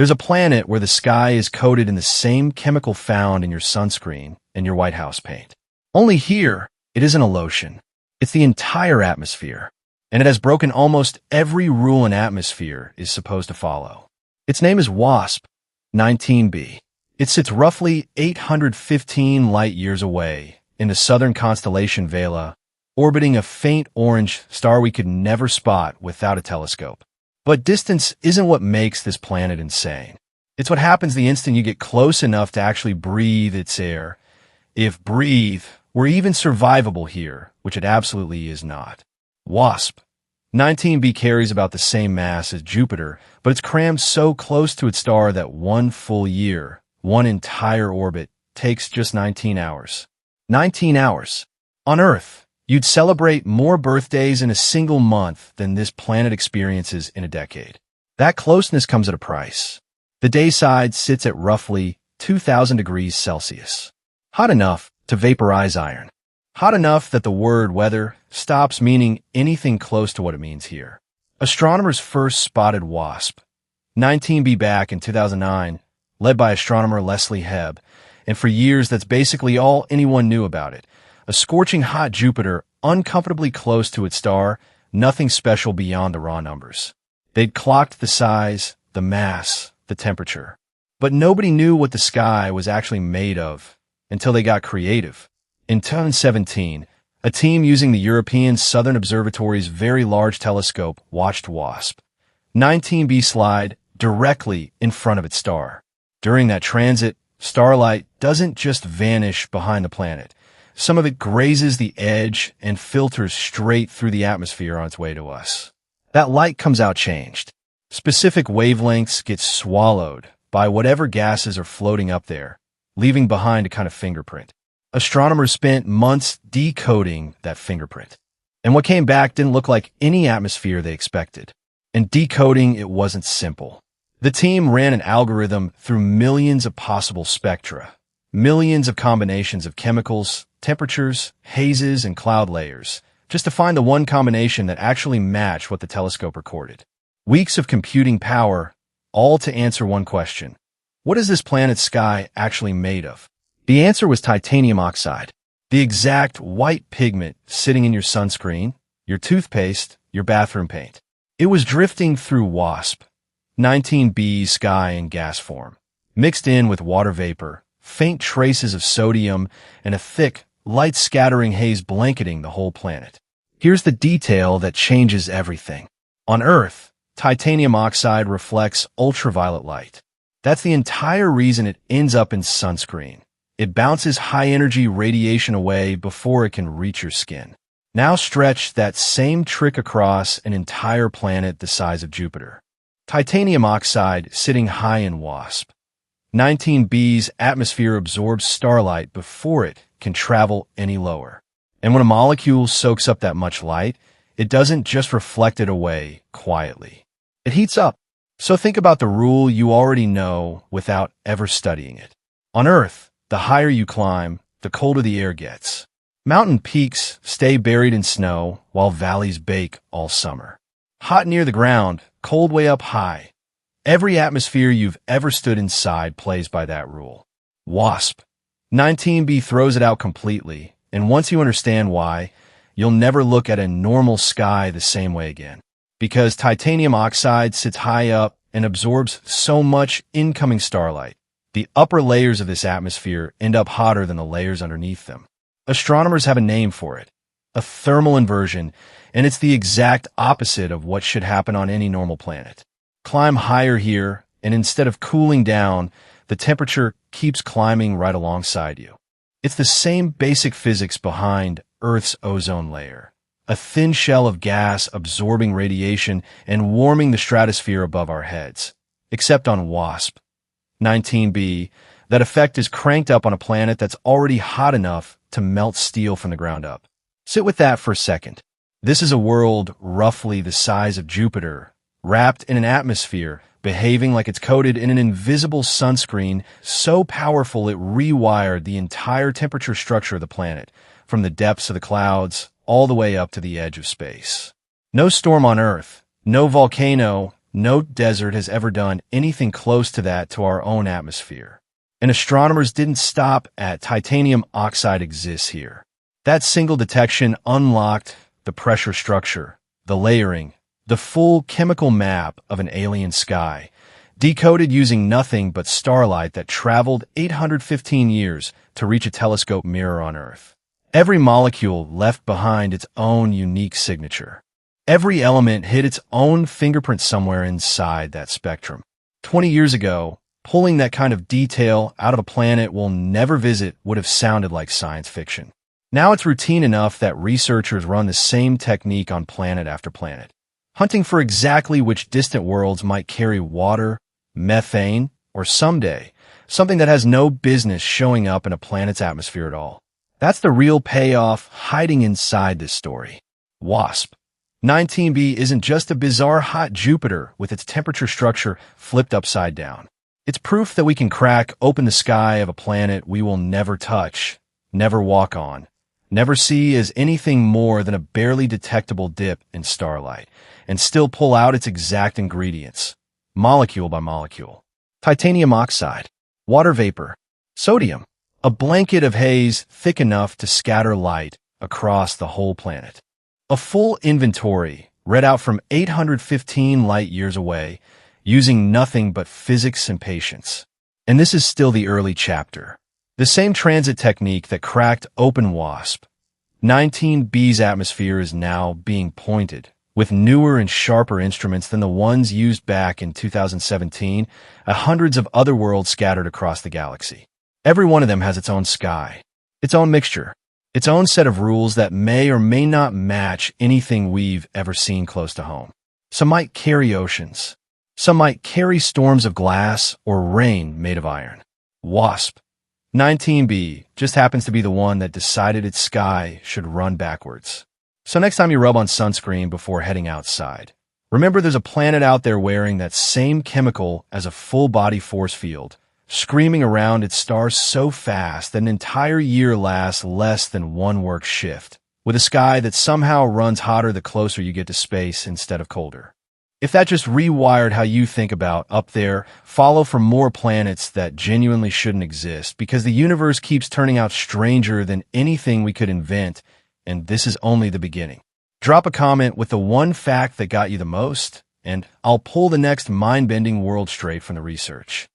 There's a planet where the sky is coated in the same chemical found in your sunscreen and your White House paint. Only here, it isn't a lotion. It's the entire atmosphere, and it has broken almost every rule an atmosphere is supposed to follow. Its name is WASP 19b. It sits roughly 815 light-years away in the southern constellation Vela, orbiting a faint orange star we could never spot without a telescope. But distance isn't what makes this planet insane. It's what happens the instant you get close enough to actually breathe its air. If breathe were even survivable here, which it absolutely is not. WASP 19b carries about the same mass as Jupiter, but it's crammed so close to its star that one full year, one entire orbit, takes just 19 hours. 19 hours. On Earth, you'd celebrate more birthdays in a single month than this planet experiences in a decade. That closeness comes at a price. The day side sits at roughly 2,000 degrees Celsius. Hot enough to vaporize iron. Hot enough that the word weather stops meaning anything close to what it means here. Astronomers first spotted WASP 19b back in 2009, led by astronomer Leslie Hebb, and for years that's basically all anyone knew about it. A scorching hot Jupiter, uncomfortably close to its star, nothing special beyond the raw numbers. They'd clocked the size, the mass, the temperature. But nobody knew what the sky was actually made of until they got creative. In 2017, a team using the European Southern Observatory's Very Large Telescope watched WASP 19b slide directly in front of its star. During that transit, starlight doesn't just vanish behind the planet. Some of it grazes the edge and filters straight through the atmosphere on its way to us. That light comes out changed. Specific wavelengths get swallowed by whatever gases are floating up there, leaving behind a kind of fingerprint. Astronomers spent months decoding that fingerprint, and what came back didn't look like any atmosphere they expected. And decoding it wasn't simple. The team ran an algorithm through millions of possible spectra, millions of combinations of chemicals, temperatures, hazes, and cloud layers, just to find the one combination that actually matched what the telescope recorded. Weeks of computing power, all to answer one question. What is this planet's sky actually made of? The answer was titanium oxide, the exact white pigment sitting in your sunscreen, your toothpaste, your bathroom paint. It was drifting through WASP 19b's sky in gas form, mixed in with water vapor, faint traces of sodium, and a thick, light-scattering haze blanketing the whole planet. Here's the detail that changes everything. On Earth, titanium oxide reflects ultraviolet light. That's the entire reason it ends up in sunscreen. It bounces high-energy radiation away before it can reach your skin. Now stretch that same trick across an entire planet the size of Jupiter. Titanium oxide sitting high in WASP 19b's atmosphere absorbs starlight before it can travel any lower. And when a molecule soaks up that much light, it doesn't just reflect it away quietly. It heats up. So think about the rule you already know without ever studying it. On Earth, the higher you climb, the colder the air gets. Mountain peaks stay buried in snow while valleys bake all summer. Hot near the ground, cold way up high. Every atmosphere you've ever stood inside plays by that rule. WASP 19b throws it out completely, and once you understand why, you'll never look at a normal sky the same way again. Because titanium oxide sits high up and absorbs so much incoming starlight, the upper layers of this atmosphere end up hotter than the layers underneath them. Astronomers have a name for it, a thermal inversion, and it's the exact opposite of what should happen on any normal planet. Climb higher here, and instead of cooling down, the temperature keeps climbing right alongside you. It's the same basic physics behind Earth's ozone layer, a thin shell of gas absorbing radiation and warming the stratosphere above our heads. Except on WASP 19b, that effect is cranked up on a planet that's already hot enough to melt steel from the ground up. Sit with that for a second. This is a world roughly the size of Jupiter, wrapped in an atmosphere, behaving like it's coated in an invisible sunscreen so powerful it rewired the entire temperature structure of the planet, from the depths of the clouds all the way up to the edge of space. No storm on Earth, no volcano, No desert has ever done anything close to that to our own atmosphere. And astronomers didn't stop at titanium oxide exists here. That single detection unlocked the pressure structure, the layering, the full chemical map of an alien sky, decoded using nothing but starlight that traveled 815 years to reach a telescope mirror on Earth. Every molecule left behind its own unique signature. Every element hid its own fingerprint somewhere inside that spectrum. 20 years ago, pulling that kind of detail out of a planet we'll never visit would have sounded like science fiction. Now it's routine enough that researchers run the same technique on planet after planet, hunting for exactly which distant worlds might carry water, methane, or someday, something that has no business showing up in a planet's atmosphere at all. That's the real payoff hiding inside this story. WASP. 19b isn't just a bizarre hot Jupiter with its temperature structure flipped upside down. It's proof that we can crack open the sky of a planet we will never touch, never walk on, never see as anything more than a barely detectable dip in starlight, and still pull out its exact ingredients, molecule by molecule. Titanium oxide, water vapor, sodium, a blanket of haze thick enough to scatter light across the whole planet. A full inventory read out from 815 light-years away, using nothing but physics and patience. And this is still the early chapter. The same transit technique that cracked open WASP. 19b's atmosphere is now being pointed, with newer and sharper instruments than the ones used back in 2017, at hundreds of other worlds scattered across the galaxy. Every one of them has its own sky, its own mixture, its own set of rules that may or may not match anything we've ever seen close to home. Some might carry oceans. Some might carry storms of glass or rain made of iron. WASP. 19b just happens to be the one that decided its sky should run backwards. So next time you rub on sunscreen before heading outside, remember there's a planet out there wearing that same chemical as a full-body force field, screaming around its stars so fast that an entire year lasts less than one work shift, with a sky that somehow runs hotter the closer you get to space instead of colder. If that just rewired how you think about up there, follow for more planets that genuinely shouldn't exist, because the universe keeps turning out stranger than anything we could invent, and this is only the beginning. Drop a comment with the one fact that got you the most, and I'll pull the next mind-bending world straight from the research.